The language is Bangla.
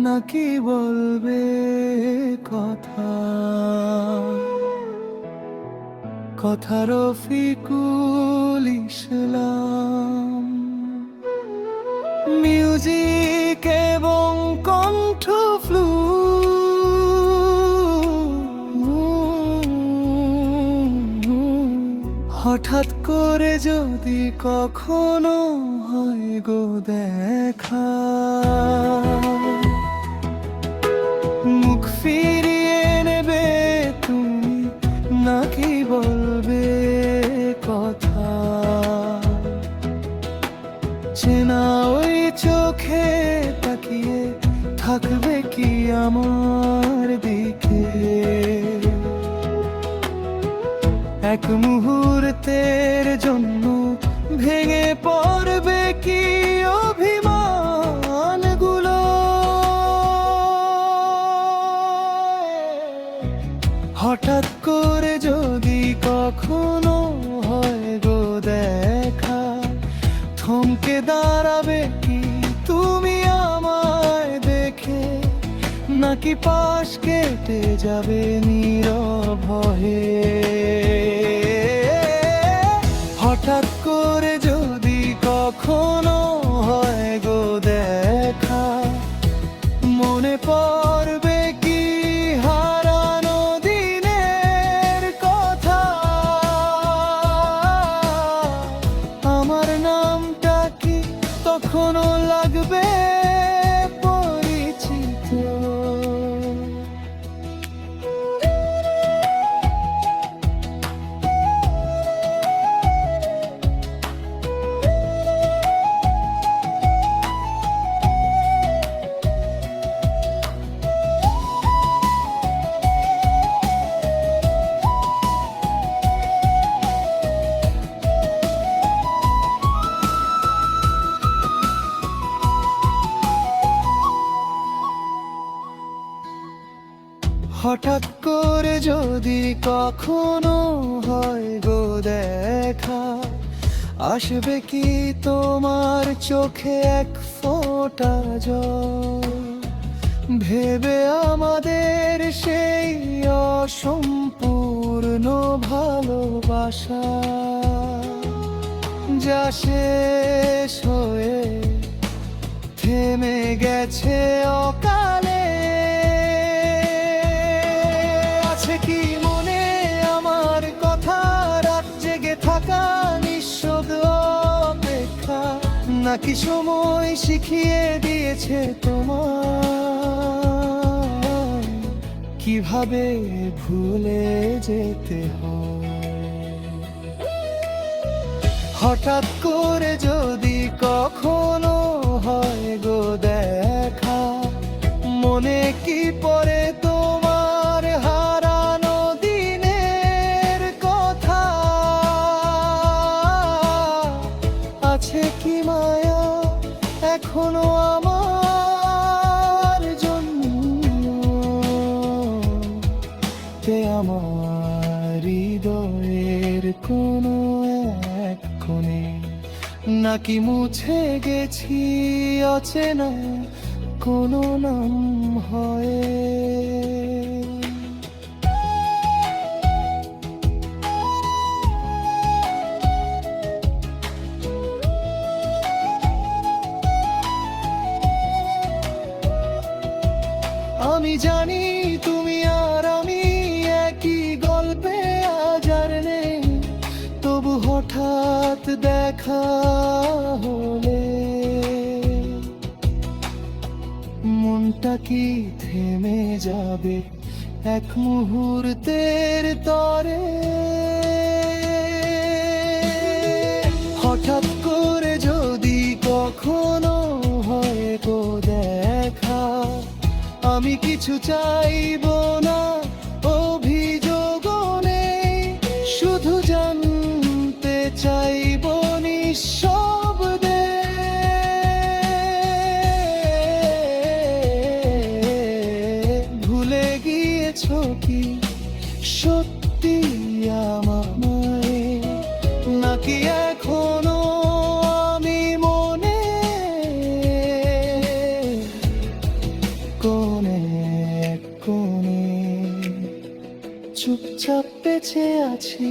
নাকি বলবে কথা, কথা রফিকুল ইসলাম। মিউজিক এবং কণ্ঠ ফ্লু, হঠাৎ করে যদি কখনো হয় গো দেখা, মুখ ফিরিয়ে নেবে তুমি নাকি বলবে কথা, চেনা ওই চোখে তাকিয়ে থাকবে কি আমার দিকে, এক মুহূর্তের জন্য ভেঙে পড়বে কি অভিমানগুলো, হঠাৎ করে যদি কখনো হয় গো দেখা, থমকে দাঁড়াবে কি তুমি আমায় দেখে, নাকি পাশ কেটে যাবে নীরব হয়ে, হঠাৎ করে যদি কখনো হয় গো দেখা, মনে পড়বে কি হারানো দিনের কথা, আমার নামটা কি তখনও লাগবে পরিচিত। হঠাৎ করে যদি কখনো হয় গো দেখা, আসবে কি তোমার চোখে এক ফোঁটা জল, ভেবে আমাদের সেই অসম্পূর্ণ ভালোবাসা, যা শেষ হয়ে থেমে গেছে অকালে, কি মনে আমার কথা, রাত জেগে থাকা নিঃশব্দ অপেক্ষা, নাকি সময় শিখিয়ে দিয়েছে তোমার কিভাবে ভুলে যেতে হয়, হঠাৎ করে যদি কখনো হয় গো দেখা, মনে কি পড়ে তোমার হারানো দিনের কথা, আছে কি মায়া এখনো আমার জন্য, তে আমার হৃদয়ের কোনো এক কোণে, নাকি মুছে গেছি অচেনা কোনো নাম হয়ে। আমি জানি তুমি আর আমি একই গল্পে আজ আর নেই, তবু হঠাৎ দেখা হলে মনটা কি থেমে যাবে এক মুহূর্তের তরে, হঠাৎ করে যদি কখনো হয় গো দেখা, আমি কিছু চাইবো না অভিযোগ নেই, শুধু জানতে চাইবো নিঃশব্দে, ভুলে গিয়েছো কি সত্যি আমায়, নাকি এখনো আমি মনে কোণে কোণে চুপচাপ বেঁচে আছি।